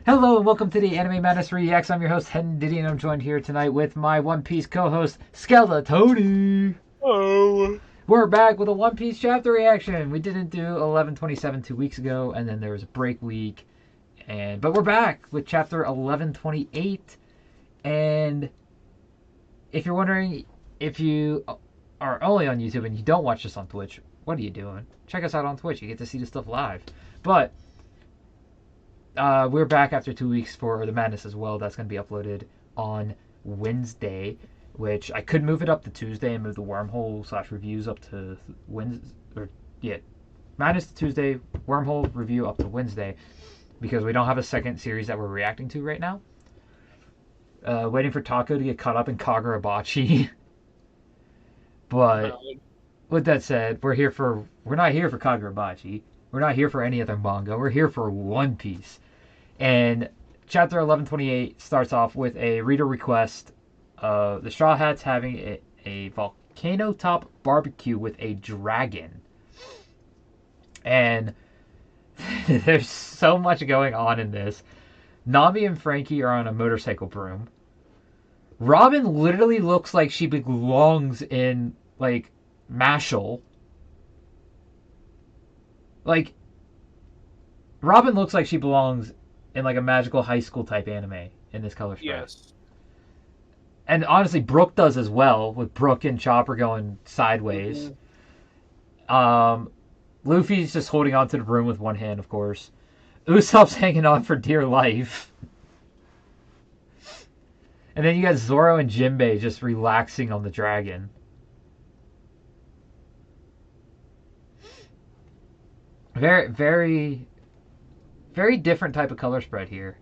Hello and welcome to the Anime Madness Reacts. I'm your host, HenDiddy, and I'm joined here tonight with my One Piece co-host, Skeletony. Oh. We're back with a One Piece chapter reaction. We didn't do 1127 2 weeks ago, and then there was a break week. But we're back with chapter 1128. And if you're wondering if you are only on YouTube and you don't watch this on Twitch, what are you doing? Check us out on Twitch. You get to see the stuff live. But we're back after 2 weeks for the madness as well. That's going to be uploaded on Wednesday, which I could move it up to Tuesday and move the wormhole / reviews up to Wednesday. Madness to Tuesday, wormhole review up to Wednesday, because we don't have a second series that we're reacting to right now. Waiting for Taco to get caught up in Kagurabachi. But with that said, we're not here for Kagurabachi. We're not here for any other manga. We're here for One Piece. And chapter 1128 starts off with a reader request of the Straw Hats having a volcano top barbecue with a dragon. And there's so much going on in this. Nami and Frankie are on a motorcycle broom. Robin literally looks like she belongs in, like, Mashal. Like, Robin looks like she belongs in, like, a magical high school type anime in this color spread. Yes. And honestly, Brooke does as well, with Brooke and Chopper going sideways. Luffy's just holding on to the broom with one hand, of course. Usopp's hanging on for dear life. And then you got Zoro and Jinbei just relaxing on the dragon. Very, very, very different type of color spread here.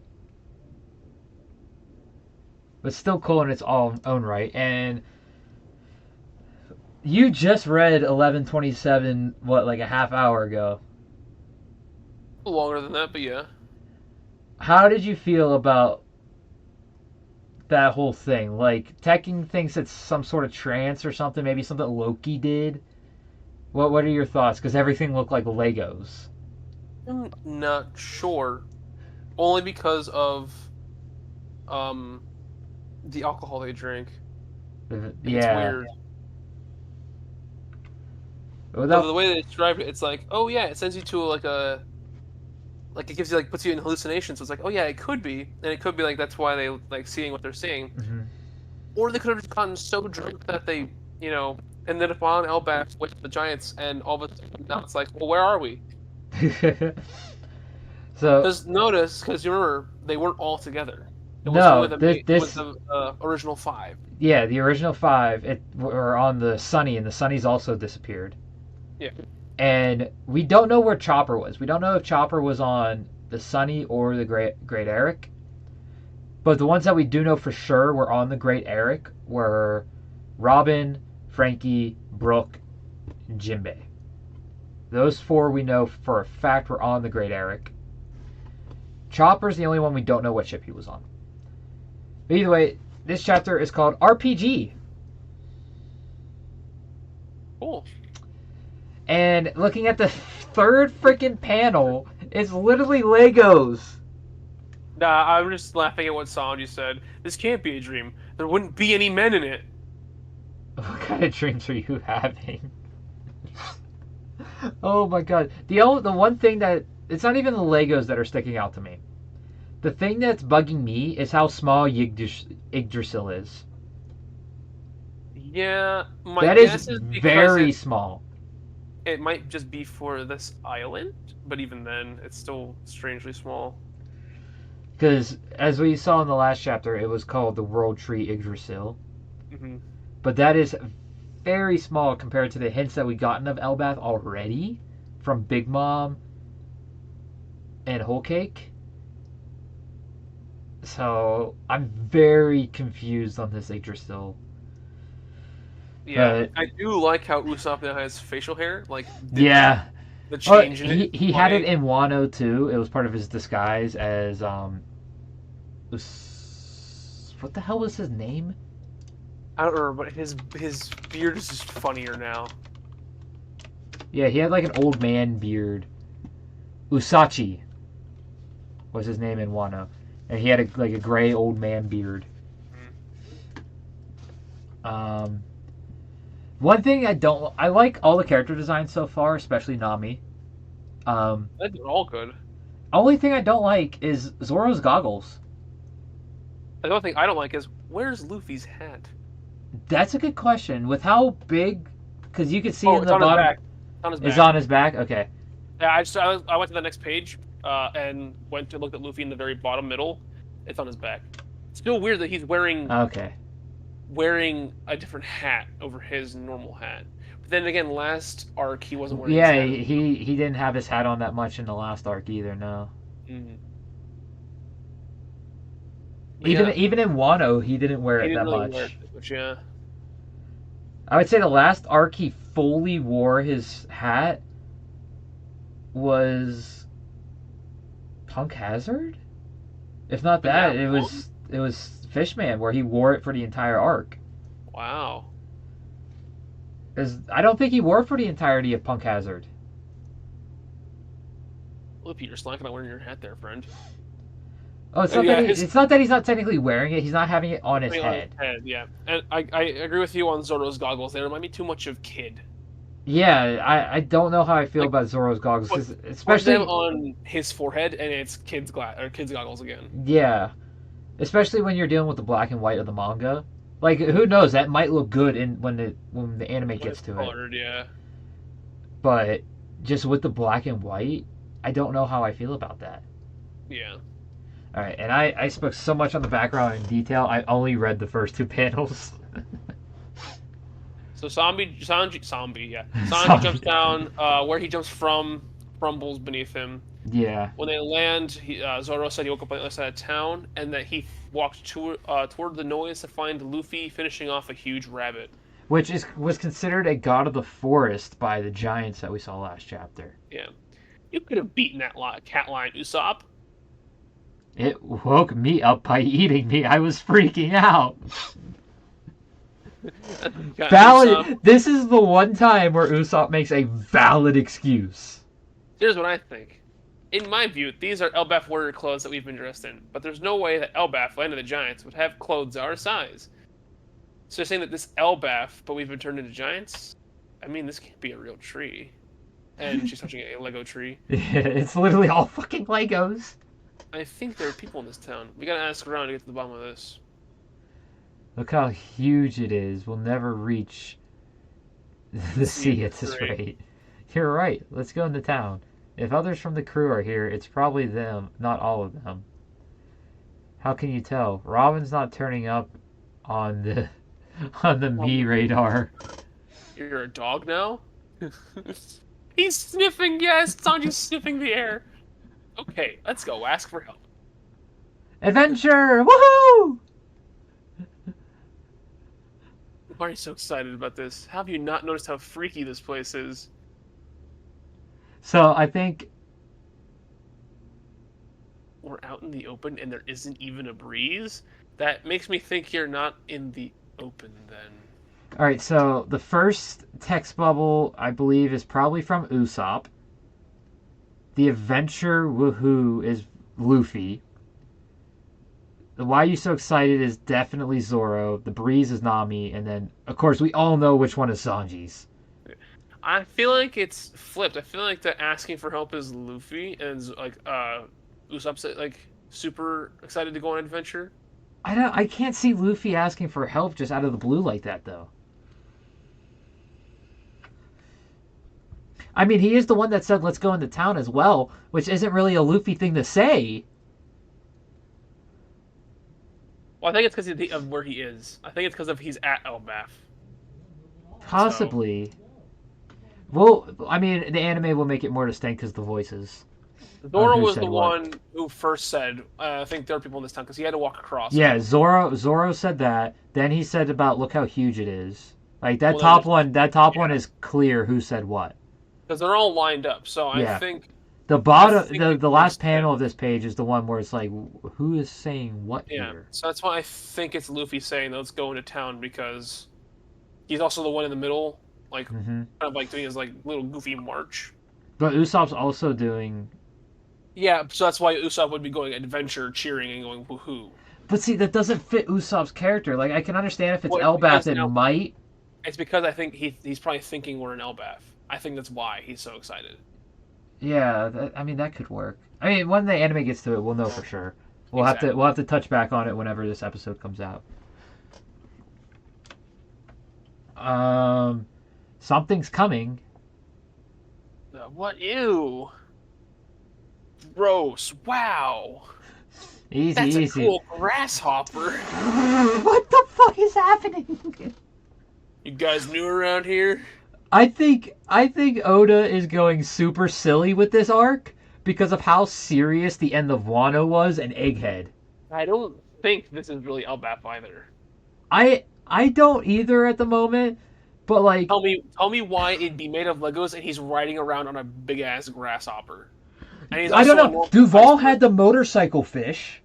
But still cool in its own right. And you just read 1127, like a half hour ago. Longer than that, but yeah. How did you feel about that whole thing? Like, Tekken thinks it's some sort of trance or something, maybe something Loki did. What are your thoughts? Because everything looked like Legos. I'm not sure. Only because of the alcohol they drink. Yeah. It's weird. Without... So the way they describe it, it's like, oh yeah, it sends you to like it gives you, like, puts you in hallucinations. So it's like, oh yeah, it could be, and it could be like that's why they like seeing what they're seeing. Mm-hmm. Or they could have just gotten so drunk that they, ended up on Elbaf with the Giants, and all of a sudden now it's like, well, where are we? So, because you remember they weren't all together. It was no, only the original 5. Yeah, the original 5 were on the Sunny, and the Sunny's also disappeared. Yeah. And we don't know where Chopper was. We don't know if Chopper was on the Sunny or the Great Eric. But the ones that we do know for sure were on the Great Eric were Robin, Frankie, Brooke, and Jinbei. Those 4 we know for a fact were on the Great Eric. Chopper's the only one we don't know what ship he was on. But either way, this chapter is called RPG. Cool. And looking at the third freaking panel, it's literally Legos. Nah, I'm just laughing at what Sanji said. This can't be a dream. There wouldn't be any men in it. What kind of dreams are you having? Oh my god. The one thing that... It's not even the Legos that are sticking out to me. The thing that's bugging me is how small Yggdrasil is. Yeah, That is very small. It might just be for this island, but even then, it's still strangely small. Because, as we saw in the last chapter, it was called the World Tree Yggdrasil. Mm-hmm. But that is very small compared to the hints that we've gotten of Elbaf already from Big Mom and Whole Cake. So, I'm very confused on this Yggdrasil. Yeah, I do like how Usopp now has facial hair. Like, yeah, the change in it. He had it in Wano too. It was part of his disguise as what the hell was his name? I don't remember, but his beard is just funnier now. Yeah, he had like an old man beard. Usachi was his name in Wano, and he had a gray old man beard. Mm. Um, One thing I like all the character designs so far, especially Nami. They're all good. Only thing I don't like is Zoro's goggles. The only thing I don't like is where's Luffy's hat? That's a good question. With how big, because you could see Oh, in it's the on his bottom, back. It's on his is back. on his back. Okay, Yeah, I went to the next page and went to look at Luffy in the very bottom middle. It's on his back. It's still weird that he's okay. wearing a different hat over his normal hat. But then again, last arc he wasn't wearing his Yeah, hat. he didn't have his hat on that much in the last arc either. No, Mm. But even yeah, even in Wano, he didn't wear he it didn't that really wear it much. that much. Yeah, I would say the last arc he fully wore his hat was Punk Hazard. If not been that that, it long. was Fishman where he wore it for the entire arc. Wow. 'Cause I don't think he wore it for the entirety of Punk Hazard. Luffy, you're slacking on wearing your hat there, friend. Oh, it's And not that yeah, his it's not that he's not technically wearing it. He's not having it on his thing on his head. head. Yeah, and I agree with you on Zoro's goggles. They remind me too much of Kid. Yeah, I don't know how I feel Like about Zoro's goggles, put 'cause put them especially on his forehead, and it's Kid's goggles again. yeah, especially when you're dealing with the black and white of the manga. Like who knows, that might look good in when the anime When gets it's to it. colored, yeah. But just with the black and white, I don't know how I feel about that. Yeah. All right, and I spoke so much on the background in detail. I only read the first two panels. So Sanji, yeah. Sanji jumps Sorry. down. Where he jumps from crumbles beneath him. Yeah, When they land, Zoro said he woke up on the other side of town, and that he walked toward the noise to find Luffy finishing off a huge rabbit. which is was considered a god of the forest by the giants that we saw last chapter. Yeah. You could have beaten that cat lion, Usopp. It woke me up by eating me. I was freaking out. Got Usopp. Valid. This is the one time where Usopp makes a valid excuse. Here's what I think. In my view, these are Elbaf warrior clothes that we've been dressed in, but there's no way that Elbaf, Land of the Giants, would have clothes our size. So you're saying that this Elbaf, but we've been turned into giants? I mean, this can't be a real tree. And she's touching a Lego tree. It's literally all fucking Legos. I think there are people in this town. We gotta ask around to get to the bottom of this. Look how huge it is. We'll never reach the sea at this rate. You're right. Let's go into town. If others from the crew are here, it's probably them, not all of them. How can you tell? Robin's not turning up on the on the me radar. You're a dog now? He's sniffing, yes! Sanji's sniffing the air. Okay, let's go ask for help. Adventure! Woohoo! Why are you so excited about this? How have you not noticed how freaky this place is? So I think We're out in the open and there isn't even a breeze? That makes me think you're not in the open then. all right. So the first text bubble I believe is probably from Usopp. The adventure woohoo is Luffy. The why you so excited is definitely Zoro. The breeze is Nami, and then of course we all know which one is Sanji's. I feel like it's flipped. I feel like the asking for help is Luffy and Usopp's like super excited to go on an adventure. I can't see Luffy asking for help just out of the blue like that though. I mean, he is the one that said let's go into town as well, which isn't really a Luffy thing to say. Well, I think it's because of where he is. I think it's because of he's at Elbaf. Possibly. Well, I mean, the anime will make it more distinct because the voices. Zoro Who was said the what? one who first said, I think there are people in this town because he had to walk across. Yeah, Zoro said that. Then he said about look how huge it is. Like that Well, top then one, that top one yeah. is clear who said what. Because they're all lined up. So Yeah. I think The bottom, think the, it the last was panel him. of this page is the one where it's like, who is saying what Yeah. here? So that's why I think it's Luffy saying, let's go into town because he's also the one in the middle, like Hmm. kind of like doing his like little goofy march. But Usopp's also doing Yeah, so that's why Usopp would be going adventure, cheering, and going woohoo. But see, that doesn't fit Usopp's character. Like, I can understand if it's Well, it's Elbath, because it now might. it's because I think he's probably thinking we're in Elbaf. I think that's why he's so excited. Yeah, I mean that could work. I mean, when the anime gets to it, we'll know for sure. We'll Exactly. have to touch back on it whenever this episode comes out. Um, something's coming. What? Ew. Gross. Wow. Easy, That's a easy. cool grasshopper. What the fuck is happening? You guys new around here? I think Oda is going super silly with this arc because of how serious the end of Wano was and Egghead. I don't think this is really Elbaf either. I don't either at the moment, but like Tell me why it'd be made of Legos and he's riding around on a big ass grasshopper. And he's I don't also a know. normal Duval sized had person. the motorcycle fish.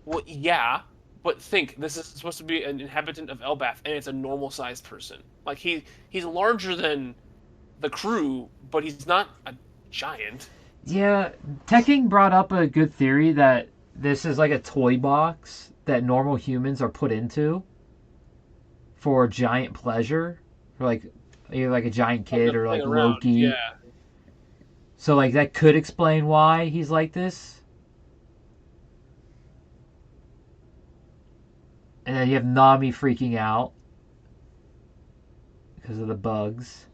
Well, yeah, but think this is supposed to be an inhabitant of Elbaf, and it's a normal sized person. Like he's larger than the crew, but he's not a giant. Yeah, Tekking brought up a good theory that this is like a toy box that normal humans are put into for giant pleasure, for like either like a giant Like kid them or playing like around. Loki. Yeah. So like that could explain why he's like this. And then you have Nami freaking out because of the bugs.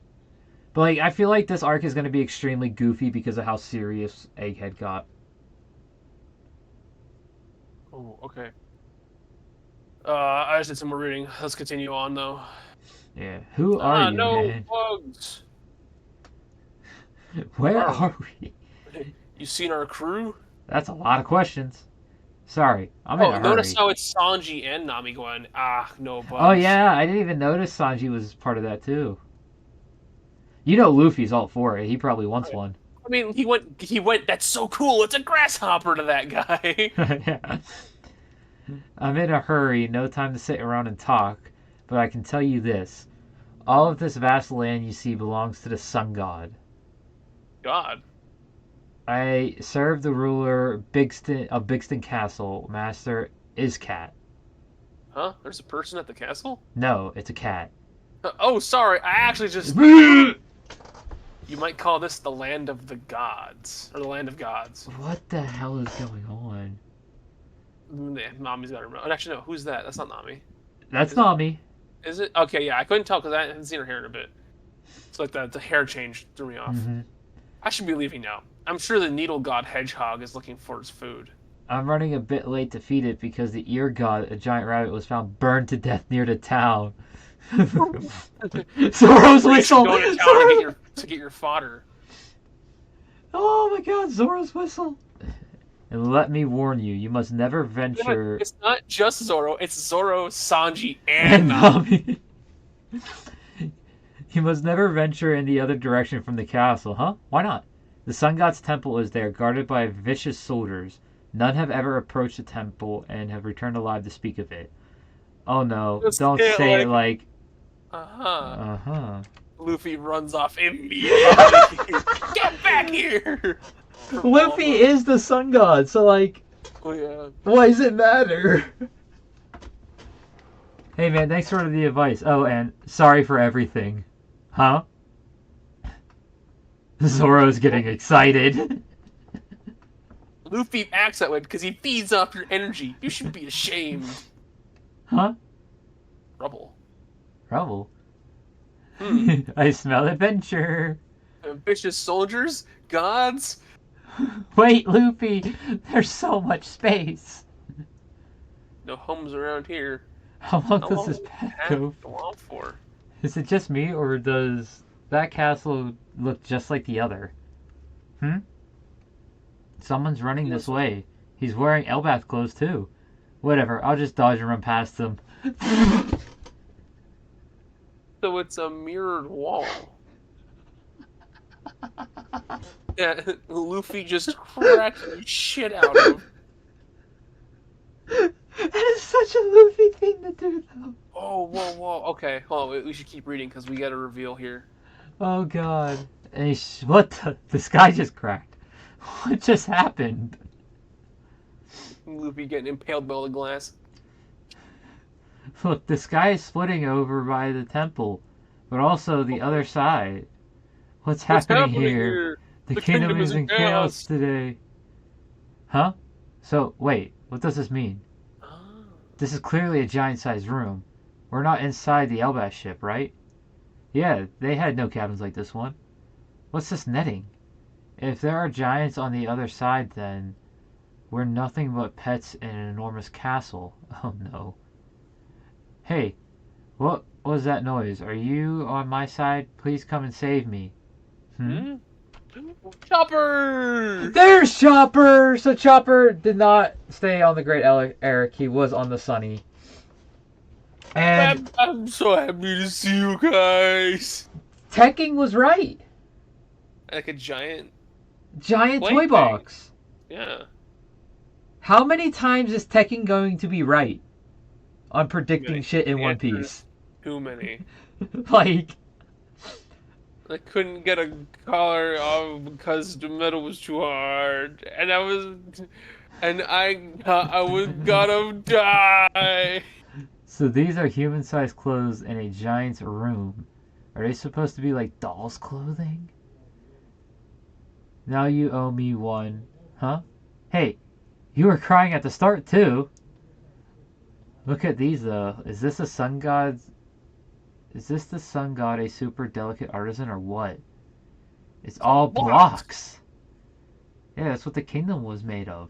But like I feel like this arc is going to be extremely goofy because of how serious Egghead got. Oh, okay. I just did some more reading. Let's continue on though. Yeah. Who are Ah, you, no man? bugs. Where Are are we? we? You seen our crew? That's a lot of questions. Sorry, I'm in Oh, a notice hurry. how it's Sanji and Nami going, ah, no Oh bugs. yeah, I didn't even notice Sanji was part of that too. You know Luffy's all for it. He probably wants Right. one. I mean, that's so cool. It's a grasshopper to that guy. Yeah. I'm in a hurry, no time to sit around and talk, but I can tell you this. All of this vast land you see belongs to the sun god. God. I serve the ruler Bigston of Bigston Castle, Master Iscat. Huh? There's a person at the castle? No, it's a cat. Oh, sorry. I actually just. You might call this the land of the gods. Or the land of gods. What the hell is going on? Nami's got her mouth. Actually, no. Who's that? That's not Nami. That's Is it? not me. Is it? Okay, yeah. I couldn't tell because I haven't seen her hair in a bit. It's like the hair change threw me off. Hmm. I should be leaving now. I'm sure the needle god hedgehog is looking for his food. I'm running a bit late to feed it because the ear god, a giant rabbit, was found burned to death near the town. Zoro's Or you should whistle! go into town to get your fodder. Oh my god, Zoro's whistle! And let me warn you, you must never venture. It's not just Zoro. It's Zoro, Sanji, And and Nami. Nami. You must never venture in the other direction from the castle, huh? Why not? The sun god's temple is there, guarded by vicious soldiers. None have ever approached the temple and have returned alive to speak of it. Oh no, Just don't it say it like, like. uh-huh. Uh huh. Luffy runs off immediately. Get back here! Luffy is the sun god, so like, Oh yeah. why does it matter? Hey man, thanks for the advice. Oh, and sorry for everything. Huh? Zoro's getting excited. Luffy acts that way because he feeds off your energy. You should be ashamed. Huh? Rubble. Trouble. Hmm. I smell adventure. Ambitious soldiers? Gods? Wait, Luffy, there's so much space. No homes around here. How long How does long this does the path path go? go on for? Is it just me, or does that castle look just like the other? Hmm? Someone's running this way. He's wearing Elbath clothes too. Whatever, I'll just dodge and run past him. So it's a mirrored wall. Yeah, Luffy just cracked the shit out of. That is such a Luffy thing to do, though. Oh, whoa, whoa. Okay, hold on. We should keep reading because we got a reveal here. Oh god. And what the sky just cracked. What just happened? Luffy getting impaled by all the glass. Look, the sky is splitting over by the temple, but also the other side. What's What's happening happening here? here? The The kingdom kingdom is is in in chaos chaos. today. Huh? So, wait, what does this mean? Ah. This is clearly a giant-sized room. We're not inside the Elbas ship, right? Yeah, they had no cabins like this one. What's this netting? If there are giants on the other side, then we're nothing but pets in an enormous castle. Oh no. Hey, what was that noise? Are you on my side? Please come and save me. Hmm? Hmm? Chopper! There's Chopper! So Chopper did not stay on the Great Eric. He was on the Sunny. And I'm so happy to see you guys. Tekking was right. Like a giant Giant toy plaything. box. Yeah. How many times is Tekking going to be right on Too predicting many. shit in The One answer Piece? is too many. Like, I couldn't get a collar off because the metal was too hard, and I was gonna die. so these are human-sized clothes in a giant's room. Are they supposed to be like doll's clothing? Now you owe me one. Huh? Hey, you were crying at the start too. Look at these though. Is this a sun god? Is this the sun god a super delicate artisan or what? It's It's all all blocks. blocks. Yeah, that's what the kingdom was made of.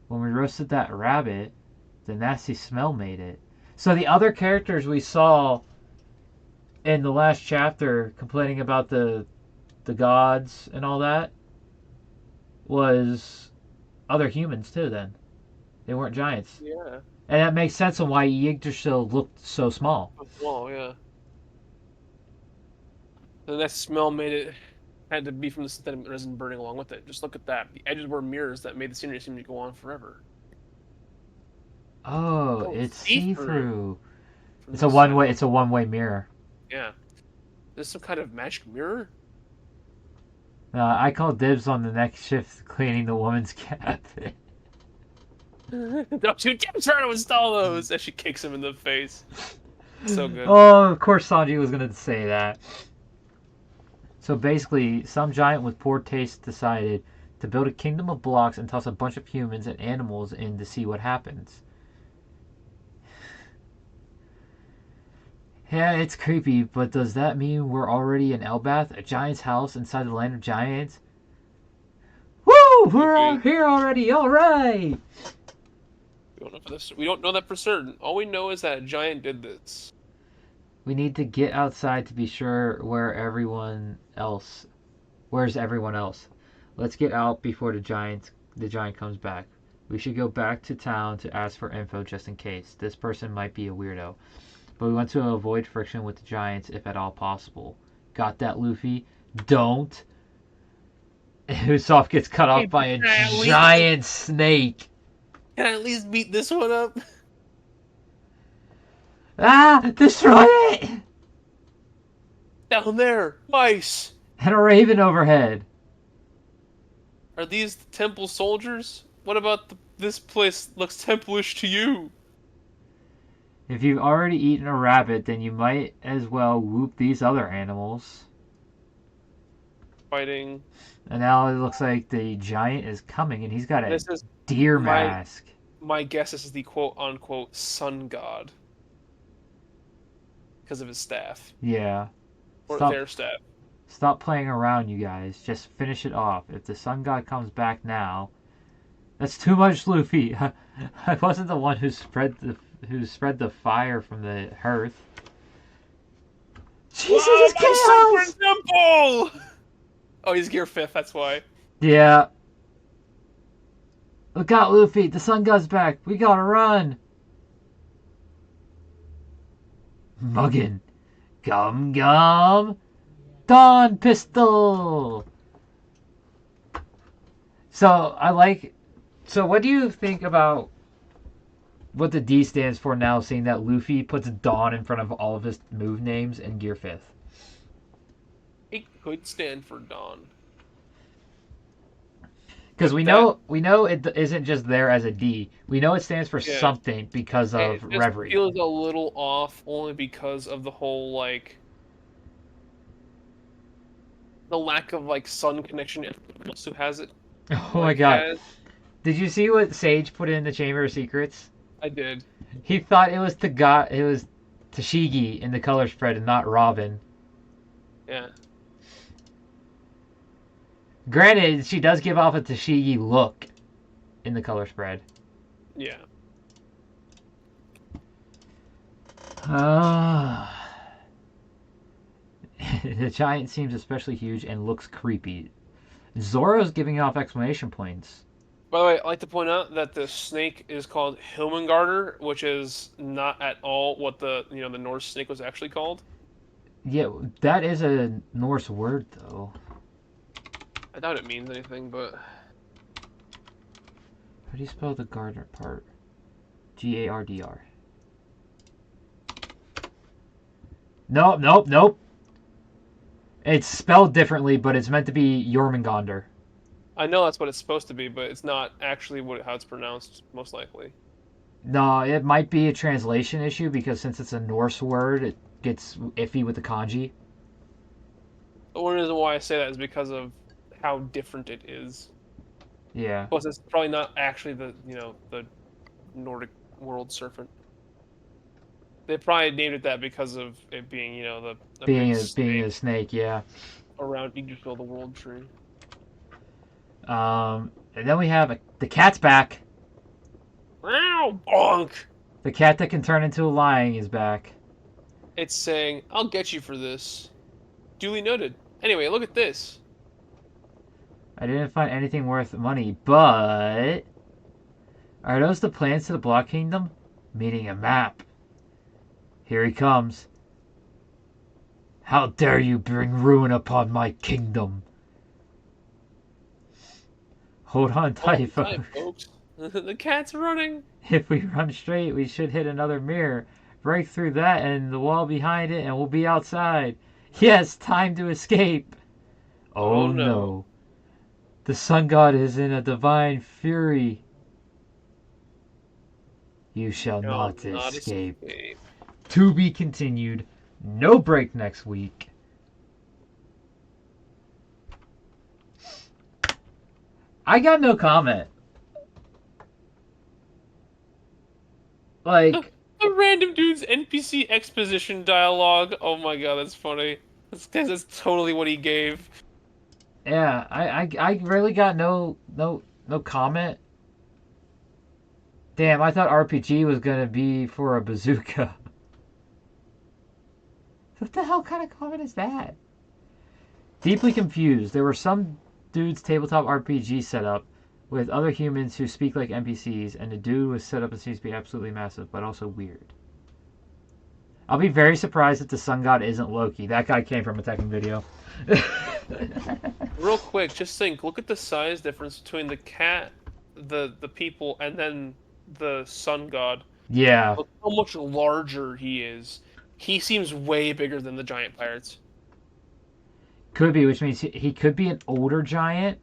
When we roasted that rabbit, the nasty smell made it. So the other characters we saw in the last chapter complaining about the gods and all that was other humans too then. They weren't giants. Yeah. And that makes sense on why Yggdrasil looked so small. Well, yeah. And that smell made it had to be from the synthetic resin burning along with it. Just look at that. The edges were mirrors that made the scenery seem to go on forever. Oh, Oh, it's see through see-through. from It's a this side. one-way it's a one-way mirror. Yeah. Is this some kind of magic mirror? I call dibs on the next shift cleaning the woman's cabin. Don't you dare try to install those! As she kicks him in the face. So good. Oh, of course Sanji was gonna say that. So basically, some giant with poor taste decided to build a kingdom of blocks and toss a bunch of humans and animals in to see what happens. Yeah, it's creepy, but does that mean we're already in Elbath, a giant's house inside the land of giants? Woo! We're all here already, alright! We don't know that for certain. All we know is that a giant did this. We need to get outside to be sure where's everyone else. Let's get out before the giant comes back. We should go back to town to ask for info just in case. This person might be a weirdo. But we want to avoid friction with the giants if at all possible. Got that, Luffy? Don't. Usopp gets cut off by a giant snake. Can I at least beat this one up? Ah! Destroy it! Down there, mice. And a raven overhead. Are these the temple soldiers? What about this place looks templish to you? If you've already eaten a rabbit, then you might as well whoop these other animals. Fighting. And now it looks like the giant is coming, and he's got a This is deer my mask. my guess. This is the quote unquote sun god because of his staff Yeah. or Stop, their staff. stop playing around, you guys. Just finish it off. If the sun god comes back now, that's too much, Luffy. I wasn't the one who spread the fire from the hearth. Jesus, it's chaos! Temple! Oh, he's gear 5th, that's why. Yeah. Look out, Luffy. The sun god's back. We gotta run. Muggin. Gum gum. Dawn pistol. So what do you think about what the D stands for now, seeing that Luffy puts Dawn in front of all of his move names in Gear 5th? It could stand for Dawn. Because But that, we know it isn't just there as a D. We know it stands for yeah, something because of it just Reverie. feels a little off only because of the whole like the lack of like sun connection everyone else who has it Oh my like god. has. Did you see what Sage put in the Chamber of Secrets? I did. He thought it was Tashigi in the color spread and not Robin. Yeah. Granted, she does give off a Tashigi look in the color spread. Yeah. Ah. The giant seems especially huge and looks creepy. Zoro's giving off exclamation points. By the way, I'd like to point out that the snake is called Hilmengarder, which is not at all what the Norse snake was actually called. Yeah, that is a Norse word though. I doubt it means anything, but How do you spell the Gardner part? Gardr. Nope, nope, nope. It's spelled differently, but it's meant to be Jormungandr. I know that's what it's supposed to be, but it's not actually how it's pronounced, most likely. No, it might be a translation issue because since it's a Norse word, it gets iffy with the kanji. The only reason why I say that is because of how different it is. Yeah, Plus, it's probably not actually the Nordic world serpent. They probably named it that because of it being the big being a snake snake, yeah. around Yggdrasil, the world tree. And then we have the cat's back. Wow, bonk! The cat that can turn into a lion is back. It's saying, "I'll get you for this." Duly noted. Anyway, look at this. I didn't find anything worth money, but are those the plans to the Block Kingdom? Meaning a map. Here he comes. How dare you bring ruin upon my kingdom? Hold on Hold tight, on tight, folks. folks. The cat's running. If we run straight, we should hit another mirror. Break through that and the wall behind it, and we'll be outside. Yes, time to escape. Oh Oh no. no. The sun god is in a divine fury. You shall Shall not not escape. escape. To be continued. No break next week. I got no comment. Like, The random dude's NPC exposition dialogue. Oh my god, that's funny. That's totally what he gave. yeah, I really got no comment. Damn, I thought RPG was gonna be for a bazooka. What the hell kind of comment is that? Deeply confused. There were some dude's tabletop RPG set up with other humans who speak like NPCs, and the dude was set up and seems to be absolutely massive, but also weird. I'll be very surprised if the sun god isn't Loki. That guy came from a Tekken video. Real quick, just think. Look at the size difference between the cat, the people, and then the sun god. Yeah, Look how much larger he is. He seems way bigger than the giant pirates. could be, which means he could be an older giant.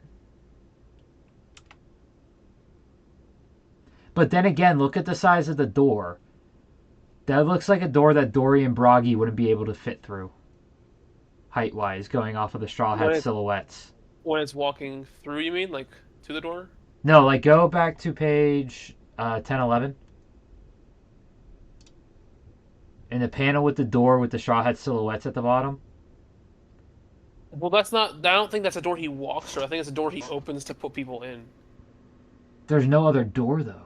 But then again, look at the size of the door. That looks like a door that Dory and Broggy wouldn't be able to fit through, height wise, going off of the Straw When Hat it's silhouettes. when it's walking through, you mean, like to the door? No, like go back to page 10, 11. In the panel with the door with the Straw Hat silhouettes at the bottom. Well, that's not. I don't think that's a door he walks through. I think it's a door he opens to put people in. There's no other door though.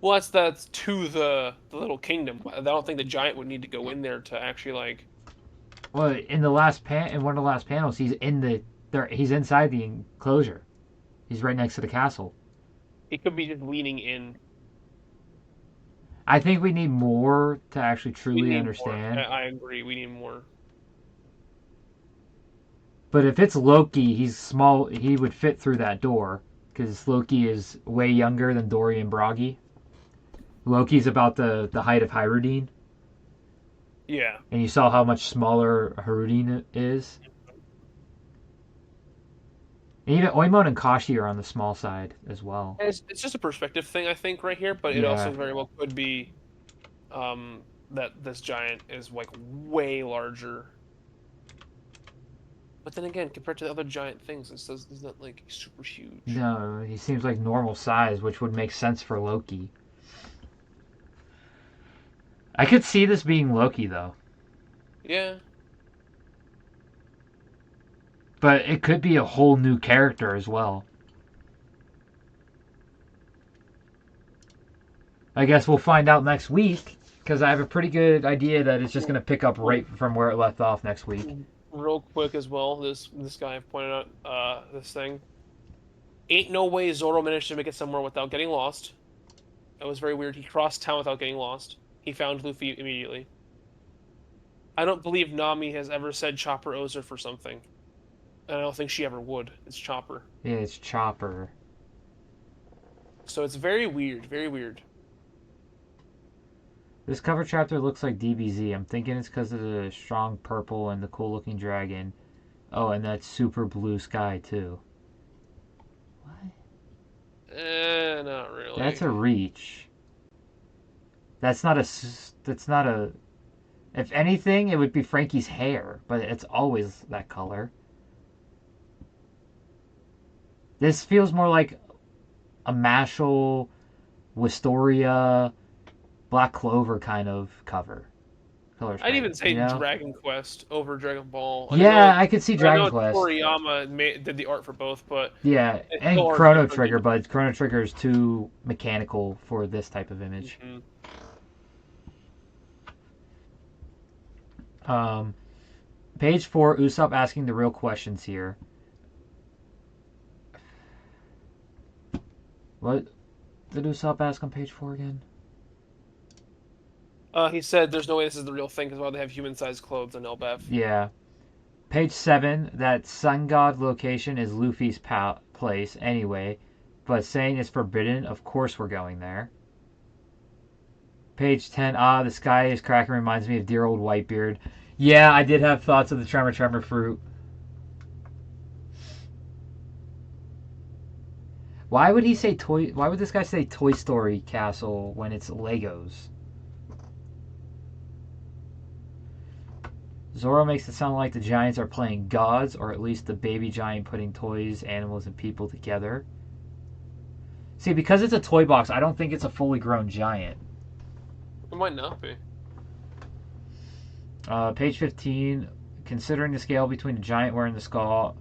Well, that's to the little kingdom. I don't think the giant would need to go in there to actually like. Well, in one of the last panels, he's inside the enclosure. He's right next to the castle. He could be just leaning in. I think we need more to actually We truly need more. understand. I agree. We need more. But if it's Loki, he's small. He would fit through that door because Loki is way younger than Dory and Broggy. Loki's about the height of Hyrudine, Yeah. and you saw how much smaller Hyrudine is. And even Oimon and Kashi are on the small side as well. It's just a perspective thing, I think, right here, but it Yeah. also very well could be that this giant is like way larger. But then again, compared to the other giant things, it's not like super huge. No, he seems like normal size, which would make sense for Loki. I could see this being Loki though, Yeah. but it could be a whole new character as well. I guess we'll find out next week because I have a pretty good idea that it's just going to pick up right from where it left off next week. Real quick as well, this guy pointed out this thing. Ain't no way Zoro managed to make it somewhere without getting lost. That was very weird. He crossed town without getting lost. He found Luffy immediately. I don't believe Nami has ever said Chopper owes her for something. And I don't think she ever would. It's Chopper. Yeah, it's Chopper. So it's very weird. Very weird. This cover chapter looks like DBZ. I'm thinking it's because of the strong purple and the cool looking dragon. Oh, and that super blue sky too. What? Not really. That's a reach. That's not a. That's not a. If anything, it would be Frankie's hair, but it's always that color. This feels more like a Mashal, Wistoria, Black Clover kind of cover. Color I'd scheme, even say you know? Dragon Quest over Dragon Ball. Yeah, I could see I Dragon know Quest. Toriyama did the art for both, but Yeah, it's and still hard Chrono to Trigger, but Chrono Trigger is too mechanical for this type of image. Page 4, Usopp asking the real questions here. What did Usopp ask on page 4 again? He said there's no way this is the real thing because why they have human-sized clothes on Elbaf. Yeah. Page 7, that Sun God location is Luffy's place anyway, but saying it's forbidden, of course we're going there. Page 10, the sky is cracking reminds me of dear old Whitebeard. Yeah, I did have thoughts of the Tremor fruit. Why would he say toy? Why would this guy say Toy Story Castle when it's Legos? Zoro makes it sound like the giants are playing gods, or at least the baby giant putting toys, animals, and people together. See, because it's a toy box, I don't think it's a fully grown giant. It might not be. Page 15, considering the scale between the giant wearing the skull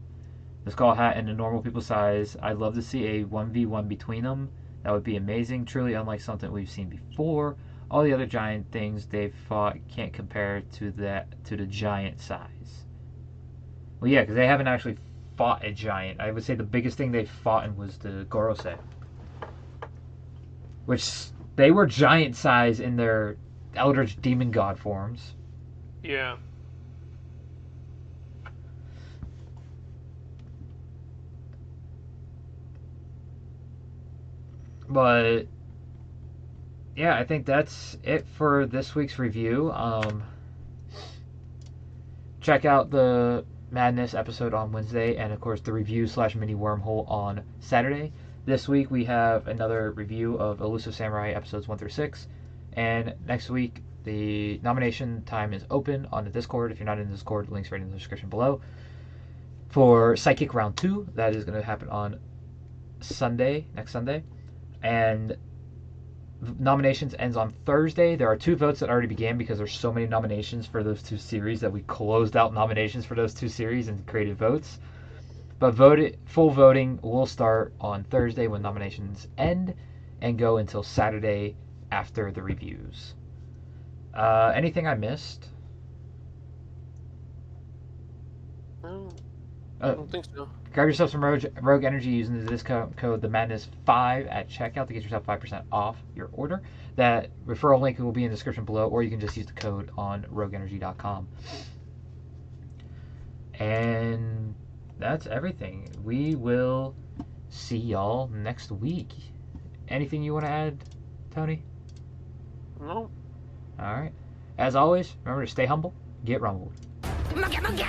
hat, and the normal people size, I'd love to see a 1v1 between them. That would be amazing, truly unlike something we've seen before. All the other giant things they've fought can't compare to the giant size. Well, yeah, because they haven't actually fought a giant. I would say the biggest thing they fought in was the Gorosei, which they were giant size in their Eldritch Demon God forms. Yeah. But yeah, I think that's it for this week's review. Check out the Madness episode on Wednesday, and of course the review / mini wormhole on Saturday. This week we have another review of Elusive Samurai episodes 1 through 6, and next week the nomination time is open on the Discord. If you're not in the Discord, links right in the description below. For Psychic Round 2, that is going to happen on next Sunday. And nominations ends on Thursday. There are 2 votes that already began because there's so many nominations for those 2 series that we closed out nominations for those 2 series and created votes. But full voting will start on Thursday when nominations end and go until Saturday after the reviews. Anything I missed? I don't think so. Grab yourself some Rogue Energy using the discount code TheMadness5 at checkout to get yourself 5% off your order. That referral link will be in the description below, or you can just use the code on rogueenergy.com. And that's everything. We will see y'all next week. Anything you want to add, Tony? No. All right. As always, remember to stay humble, get rumbled. Monkey!